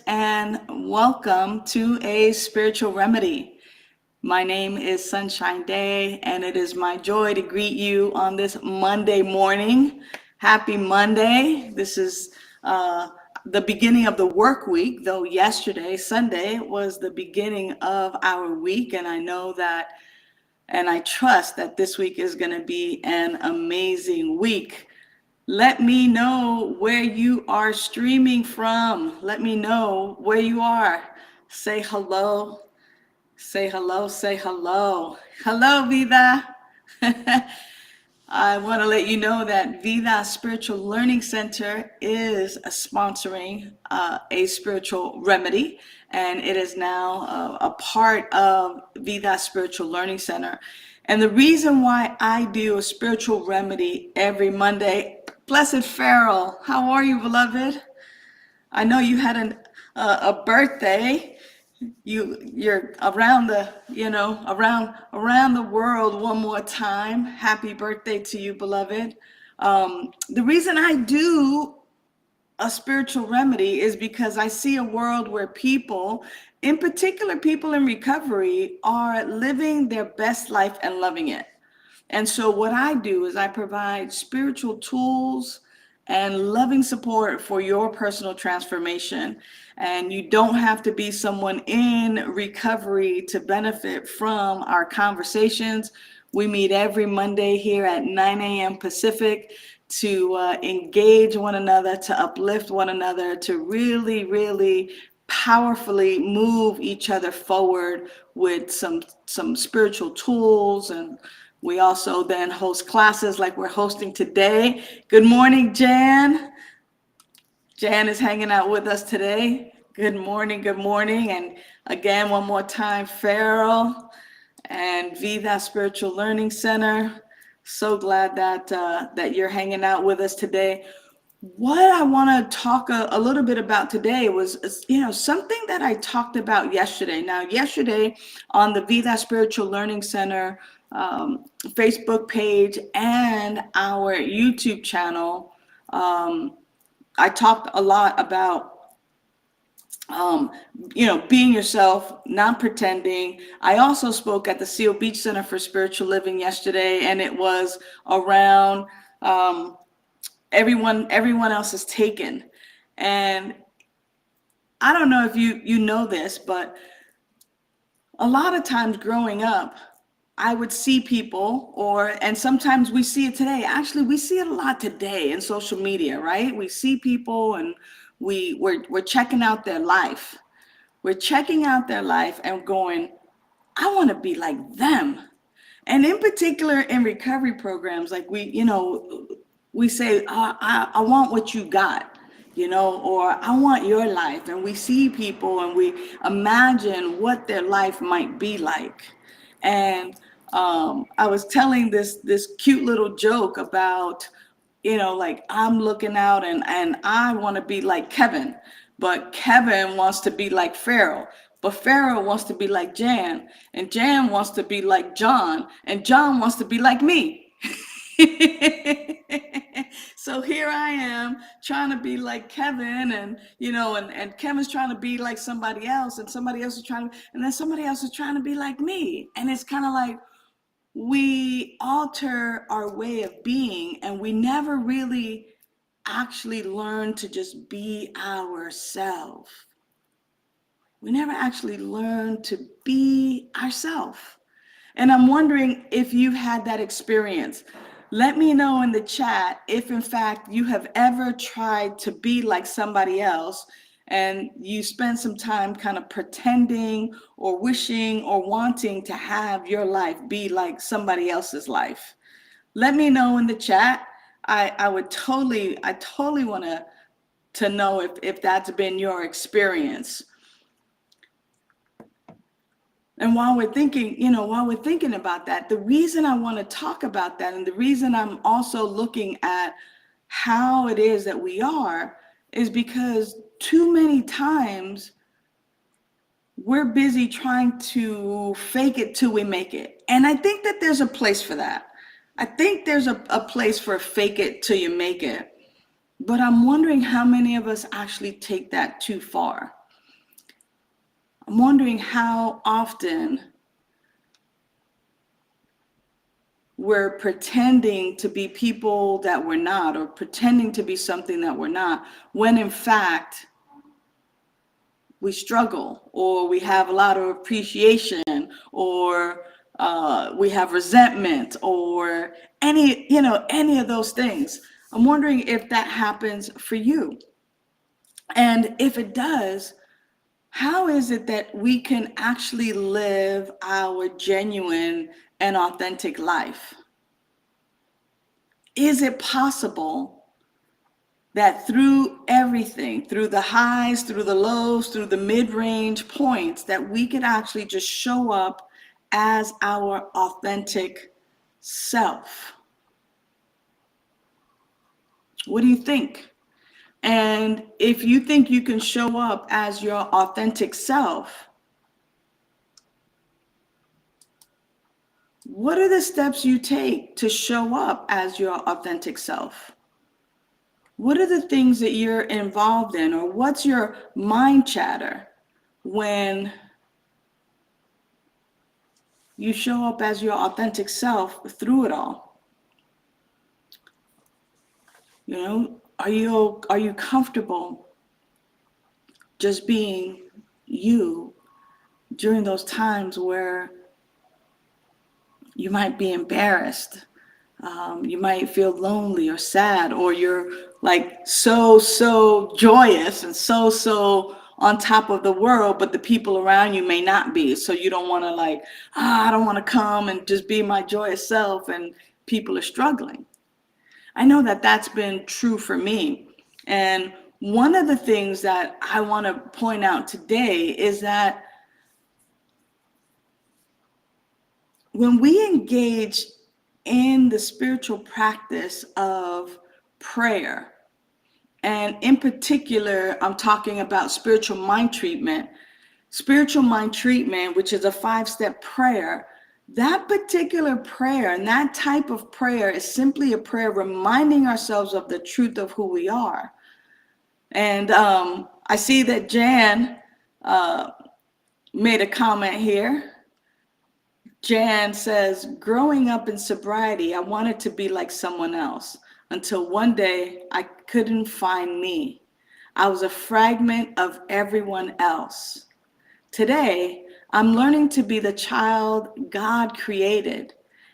and welcome to A Spiritual Remedy. My name is Sunshine Day, and it is my joy to greet you on this Monday morning. Happy Monday. This is the beginning of the work week, though yesterday, Sunday, was the beginning of our week, and I know that and I trust that this week is going to be an amazing week. Let me know where you are streaming from. Let me know where you are. Say hello. Say hello. Say hello. Hello, Vida. I want to let you know that Vida Spiritual Learning Center is sponsoring a spiritual remedy, and it is now a part of Vida Spiritual Learning Center. And the reason why I do a spiritual remedy every Monday, Blessed Farrell, how are you, beloved? I know you had a birthday. You're around the around the world one more time. Happy birthday to you, beloved. The reason I do a spiritual remedy is because I see a world where people, in particular people in recovery, are living their best life and loving it. And so what I do is I provide spiritual tools and loving support for your personal transformation. And you don't have to be someone in recovery to benefit from our conversations. We meet every Monday here at 9 a.m. Pacific to engage one another, to uplift one another, to really, really powerfully move each other forward with some spiritual tools. And we also then host classes like we're hosting today. Good morning, Jan. Jan is hanging out with us today. Good morning, good morning. And again, one more time, Farrell and Vida Spiritual Learning Center. So glad that you're hanging out with us today. What I want to talk a little bit about today was, something that I talked about yesterday. Now, yesterday on the Vida Spiritual Learning Center Facebook page and our YouTube channel, I talked a lot about being yourself, not pretending. I also spoke at the Seal Beach Center for Spiritual Living yesterday, and it was around everyone else is taken. And I don't know if you know this, but a lot of times growing up, I would see people, and sometimes we see it today. Actually, we see it a lot today in social media, right? We see people and we're checking out their life. We're checking out their life and going, I want to be like them. And in particular, in recovery programs, like we say, I want what you got, or I want your life. And we see people and we imagine what their life might be like. And I was telling this cute little joke about, like I'm looking out and I want to be like Kevin, but Kevin wants to be like Farrell, but Farrell wants to be like Jan, and Jan wants to be like John, and John wants to be like me. So here I am trying to be like Kevin, and Kevin's trying to be like somebody else, and somebody else is and then somebody else is trying to be like me. And it's kind of like we alter our way of being, and we never really actually learn to just be ourselves. We never actually learn to be ourselves. And I'm wondering if you've had that experience. Let me know in the chat if in fact you have ever tried to be like somebody else and you spend some time kind of pretending or wishing or wanting to have your life be like somebody else's life. Let me know in the chat. I totally want to know if that's been your experience. And while we're thinking about that, the reason I want to talk about that, and the reason I'm also looking at how it is that we are, is because too many times we're busy trying to fake it till we make it. And I think that there's a place for that. I think there's a place for fake it till you make it. But I'm wondering how many of us actually take that too far. I'm wondering how often we're pretending to be people that we're not, or pretending to be something that we're not, when in fact we struggle, or we have a lot of appreciation, or we have resentment, or any of those things. I'm wondering if that happens for you. And if it does, how is it that we can actually live our genuine and authentic life? Is it possible that through everything, through the highs, through the lows, through the mid-range points, that we could actually just show up as our authentic self? What do you think? And if you think you can show up as your authentic self, what are the steps you take to show up as your authentic self? What are the things that you're involved in, or what's your mind chatter when you show up as your authentic self through it all? Are you comfortable just being you during those times where you might be embarrassed? You might feel lonely or sad, or you're like so joyous and so on top of the world, but the people around you may not be. So you don't want to I don't want to come and just be my joyous self, and people are struggling. I know that that's been true for me. And one of the things that I want to point out today is that when we engage in the spiritual practice of prayer, and in particular, I'm talking about spiritual mind treatment, which is a 5-step prayer. That particular prayer and that type of prayer is simply a prayer reminding ourselves of the truth of who we are. And I see that Jan made a comment here. Jan says, growing up in sobriety, I wanted to be like someone else until one day I couldn't find me. I was a fragment of everyone else. Today, I'm learning to be the child God created.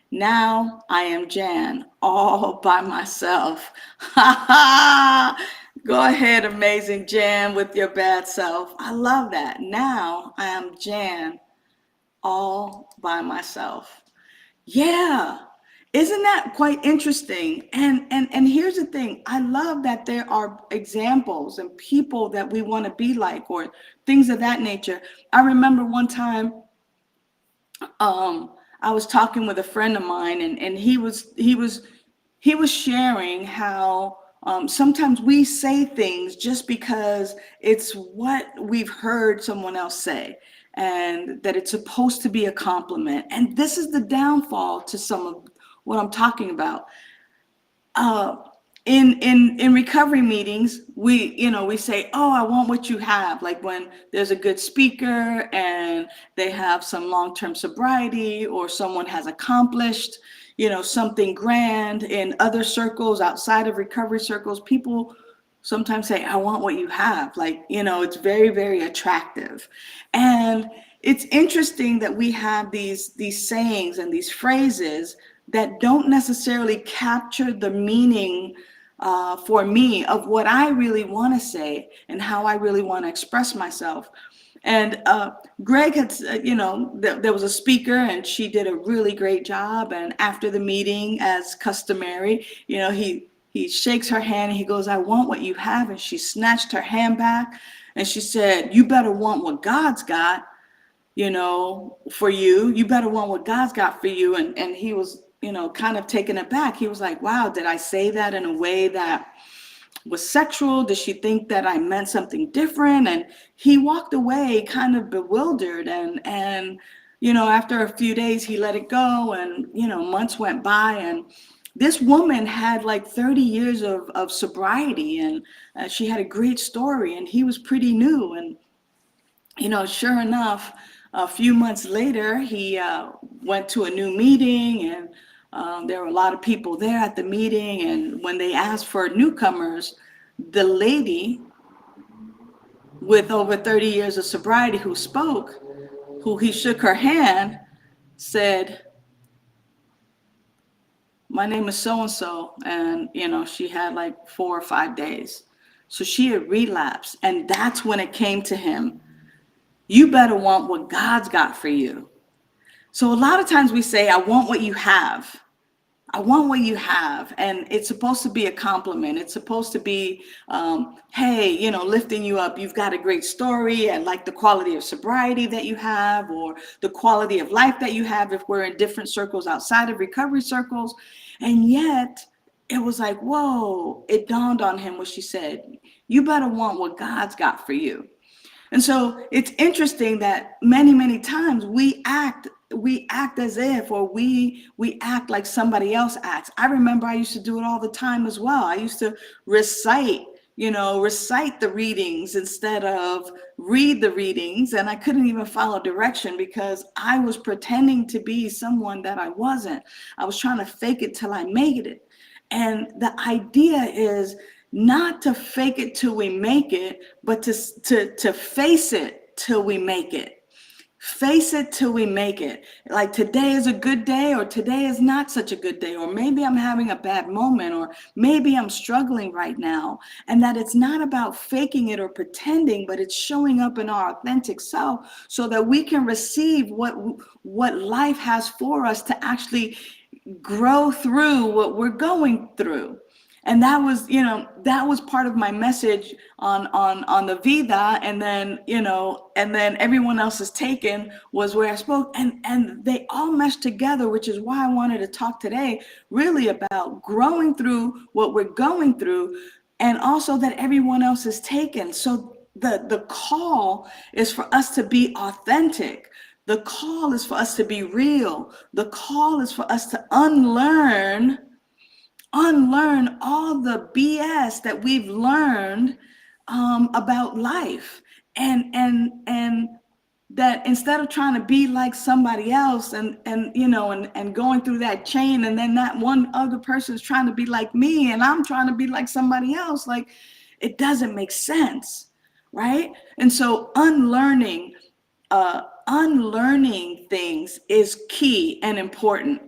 Now I am Jan, all by myself. Ha ha! Go ahead, amazing Jan, with your bad self. I love that. Now I am Jan, all by myself. Yeah. Isn't that quite interesting? And here's the thing. I love that there are examples and people that we want to be like, or things of that nature. I remember one time I was talking with a friend of mine, and he was sharing how sometimes we say things just because it's what we've heard someone else say, and that it's supposed to be a compliment. And this is the downfall to some of what I'm talking about. In recovery meetings, we say, oh, I want what you have. Like when there's a good speaker and they have some long-term sobriety, or someone has accomplished something grand in other circles outside of recovery circles, people sometimes say, I want what you have. It's very, very attractive. And it's interesting that we have these sayings and these phrases that don't necessarily capture the meaning for me of what I really want to say and how I really want to express myself. And Greg had, there was a speaker, and she did a really great job. And after the meeting, as customary, he shakes her hand and he goes, I want what you have. And she snatched her hand back and she said, you better want what God's got, for you. You better want what God's got for you. And he was, kind of taken aback. He was like, wow, did I say that in a way that was sexual? Did she think that I meant something different? And he walked away kind of bewildered. And after a few days, he let it go. And, months went by, and this woman had like 30 years of sobriety, and she had a great story, and he was pretty new. And Sure enough, a few months later, he went to a new meeting, and there were a lot of people there at the meeting. And when they asked for newcomers, the lady with over 30 years of sobriety who spoke, who he shook her hand, said, "My name is so and so," and she had like 4 or 5 days. So she had relapsed, and that's when it came to him. You better want what God's got for you. So a lot of times we say, I want what you have. I want what you have. And it's supposed to be a compliment. It's supposed to be, hey, lifting you up. You've got a great story. I like the quality of sobriety that you have, or the quality of life that you have if we're in different circles outside of recovery circles. And yet it was like, whoa, it dawned on him what she said. You better want what God's got for you. And so it's interesting that many times we act as if, or we act like somebody else acts. I remember I used to do it all the time as well. I used to recite the readings instead of read the readings, and I couldn't even follow direction because I was pretending to be someone that I wasn't. I was trying to fake it till I made it. And the idea is not to fake it till we make it, but to face it till we make it. Face it till we make it. Like today is a good day, or today is not such a good day, or maybe I'm having a bad moment, or maybe I'm struggling right now. And that it's not about faking it or pretending, but it's showing up in our authentic self so that we can receive what life has for us to actually grow through what we're going through. And that was part of my message on the Vida, and then everyone else's taken was where I spoke, and they all meshed together, which is why I wanted to talk today really about growing through what we're going through, and also that everyone else is taken. So the call is for us to be authentic. The call is for us to be real. The call is for us to unlearn all the BS that we've learned about life, and that instead of trying to be like somebody else and going through that chain, and then that one other person is trying to be like me and I'm trying to be like somebody else, like it doesn't make sense, right? And so unlearning things is key and important.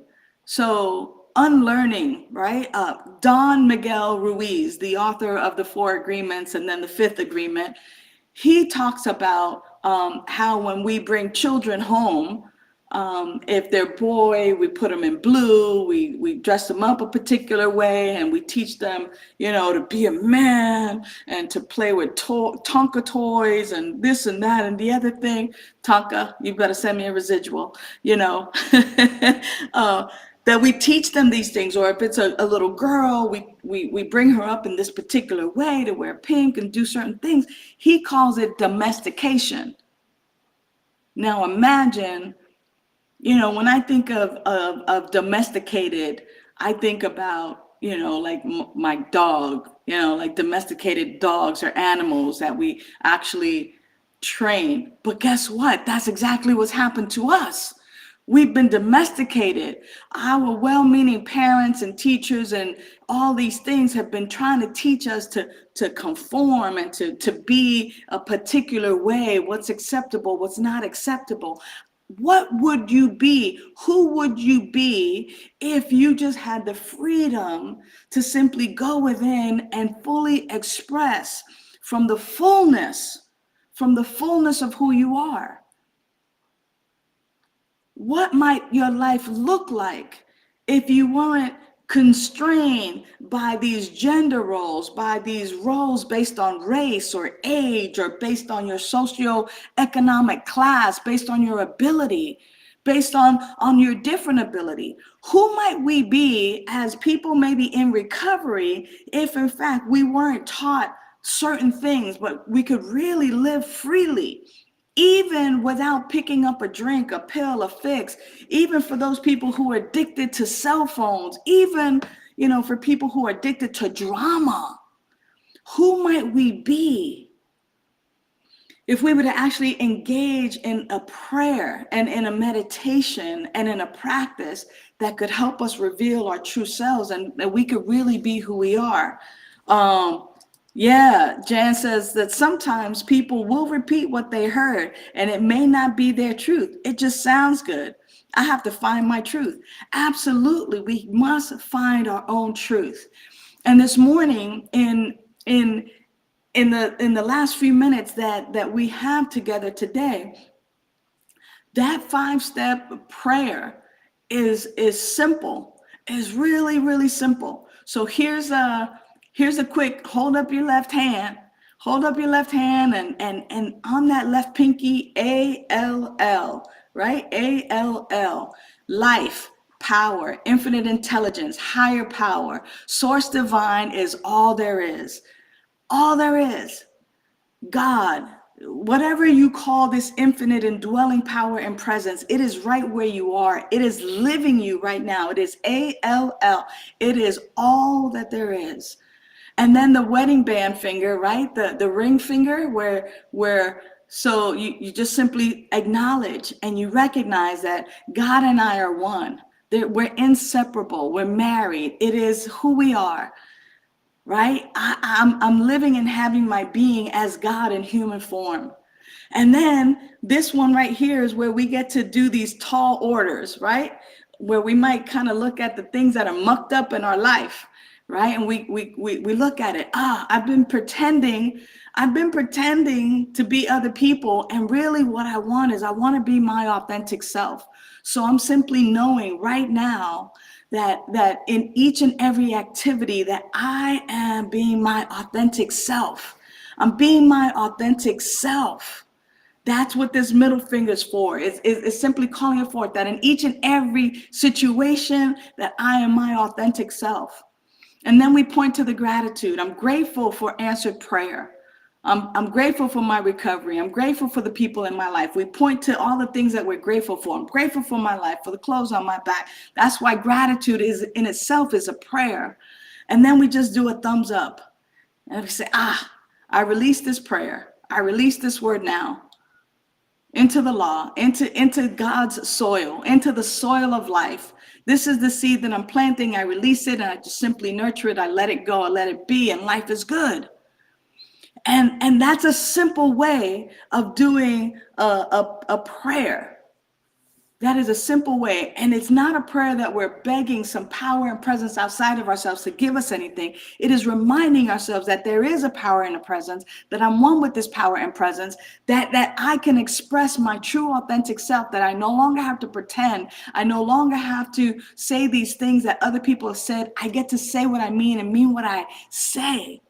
So unlearning, right? Don Miguel Ruiz, the author of the 4 Agreements and then the 5th Agreement, he talks about how when we bring children home, if they're boy, we put them in blue, we dress them up a particular way, and we teach them, to be a man and to play with Tonka toys and this and that and the other thing. Tonka, you've got to send me a residual, that we teach them these things. Or if it's a little girl, we bring her up in this particular way to wear pink and do certain things. He calls it domestication. Now imagine, when I think of domesticated, I think about, like my dog, like domesticated dogs or animals that we actually train. But guess what? That's exactly what's happened to us. We've been domesticated. Our well-meaning parents and teachers and all these things have been trying to teach us to conform and to be a particular way, what's acceptable, what's not acceptable. What would you be? Who would you be if you just had the freedom to simply go within and fully express from the fullness of who you are? What might your life look like if you weren't constrained by these gender roles, by these roles based on race or age, or based on your socioeconomic class, based on your ability, based on your different ability? Who might we be as people maybe in recovery if in fact we weren't taught certain things, but we could really live freely? Even without picking up a drink, a pill, a fix, even for those people who are addicted to cell phones, even, for people who are addicted to drama, who might we be if we were to actually engage in a prayer and in a meditation and in a practice that could help us reveal our true selves and that we could really be who we are. Yeah, Jan says that sometimes people will repeat what they heard and it may not be their truth. It just sounds good. I have to find my truth. Absolutely, we must find our own truth. And this morning in the last few minutes that we have together today, that 5-step prayer is simple, is really, really simple. So here's a quick hold up your left hand. Hold up your left hand and on that left pinky, ALL, right? ALL, life, power, infinite intelligence, higher power, source divine is all there is. All there is. God, whatever you call this infinite indwelling power and presence, it is right where you are. It is living you right now. It is ALL. It is all that there is. And then the wedding band finger, right? The ring finger where so you just simply acknowledge and you recognize that God and I are one. We're inseparable. We're married. It is who we are. Right? I'm living and having my being as God in human form. And then this one right here is where we get to do these tall orders, right? Where we might kind of look at the things that are mucked up in our life, right? And we look at it. I've been pretending to be other people. And really what I want to be my authentic self. So I'm simply knowing right now that in each and every activity that I am being my authentic self. I'm being my authentic self. That's what this middle finger is for. It's simply calling it forth that in each and every situation that I am my authentic self. And then we point to the gratitude. I'm grateful for answered prayer. I'm grateful for my recovery. I'm grateful for the people in my life. We point to all the things that we're grateful for. I'm grateful for my life, for the clothes on my back. That's why gratitude is in itself is a prayer. And then we just do a thumbs up. And we say, I release this prayer. I release this word now into the law, into God's soil, into the soil of life. This is the seed that I'm planting. I release it and I just simply nurture it. I let it go. I let it be, and life is good. And that's a simple way of doing a prayer. That is a simple way. And it's not a prayer that we're begging some power and presence outside of ourselves to give us anything. It is reminding ourselves that there is a power and a presence, that I'm one with this power and presence, that I can express my true authentic self, that I no longer have to pretend. I no longer have to say these things that other people have said. I get to say what I mean and mean what I say.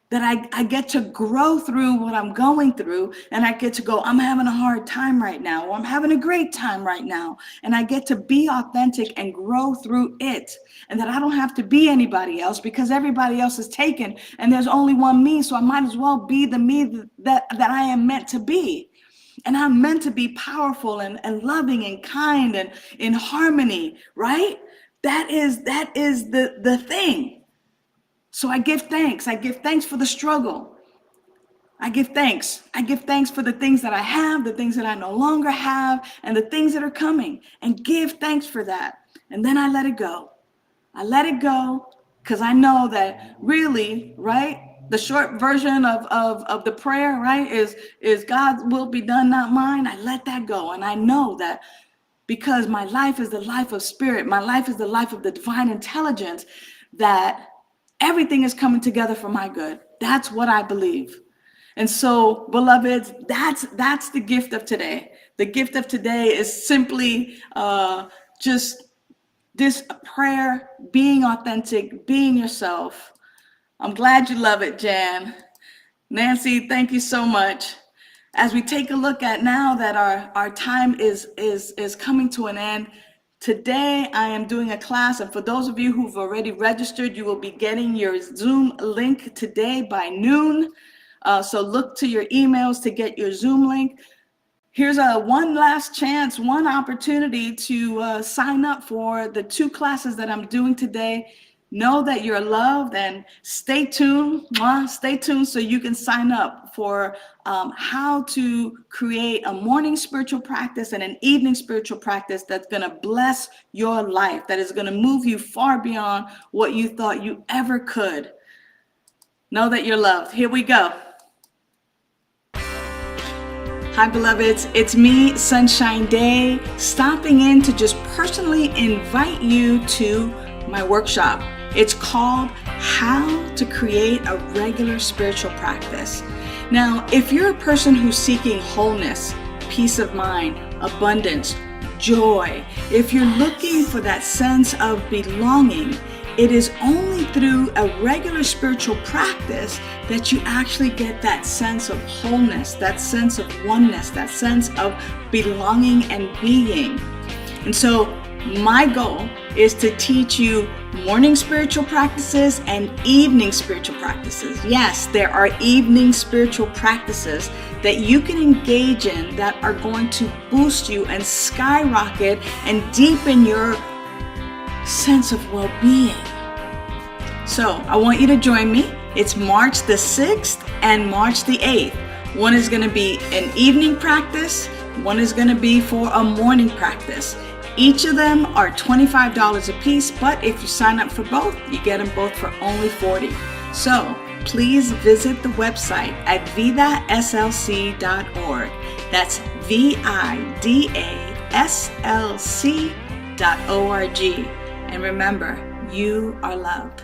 That I get to grow through what I'm going through, and I get to go, I'm having a hard time right now, or I'm having a great time right now. And I get to be authentic and grow through it. And that I don't have to be anybody else because everybody else is taken and there's only one me. So I might as well be the me that I am meant to be. And I'm meant to be powerful and loving and kind and in harmony, right? That is the thing. So I give thanks. I give thanks for the struggle. I give thanks. I give thanks for the things that I have, the things that I no longer have, and the things that are coming. And give thanks for that. And then I let it go. I let it go because I know that really, right? The short version of the prayer, right, is God's will be done, not mine. I let that go. And I know that because my life is the life of spirit, my life is the life of the divine intelligence, that everything is coming together for my good. That's what I believe. And so, beloveds, that's the gift of today. The gift of today is simply just this prayer, being authentic, being yourself. I'm glad you love it, Jan. Nancy, thank you so much. As we take a look at now that our time is coming to an end, today I am doing a class, and for those of you who've already registered, you will be getting your Zoom link today by noon. So look to your emails to get your Zoom link. Here's one last chance, one opportunity to sign up for the 2 classes that I'm doing today. Know that you're loved, and stay tuned. Stay tuned so you can sign up for how to create a morning spiritual practice and an evening spiritual practice that's going to bless your life, that is going to move you far beyond what you thought you ever could. Know that you're loved. Here we go. Hi, beloveds. It's me, Sunshine Day, stopping in to just personally invite you to my workshop. It's called How to Create a Regular Spiritual Practice. Now, if you're a person who's seeking wholeness, peace of mind, abundance, joy, if you're looking for that sense of belonging, it is only through a regular spiritual practice that you actually get that sense of wholeness, that sense of oneness, that sense of belonging and being. And so my goal is to teach you morning spiritual practices and evening spiritual practices. Yes, there are evening spiritual practices that you can engage in that are going to boost you and skyrocket and deepen your sense of well-being. So I want you to join me. It's March the 6th and March the 8th. One is going to be an evening practice. One is going to be for a morning practice. Each of them are $25 a piece, but if you sign up for both, you get them both for only $40. So please visit the website at vidaslc.org. That's vidaslc.org. And remember, you are loved.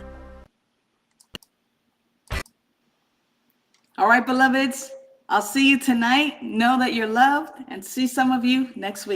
All right, beloveds, I'll see you tonight. Know that you're loved, and see some of you next week.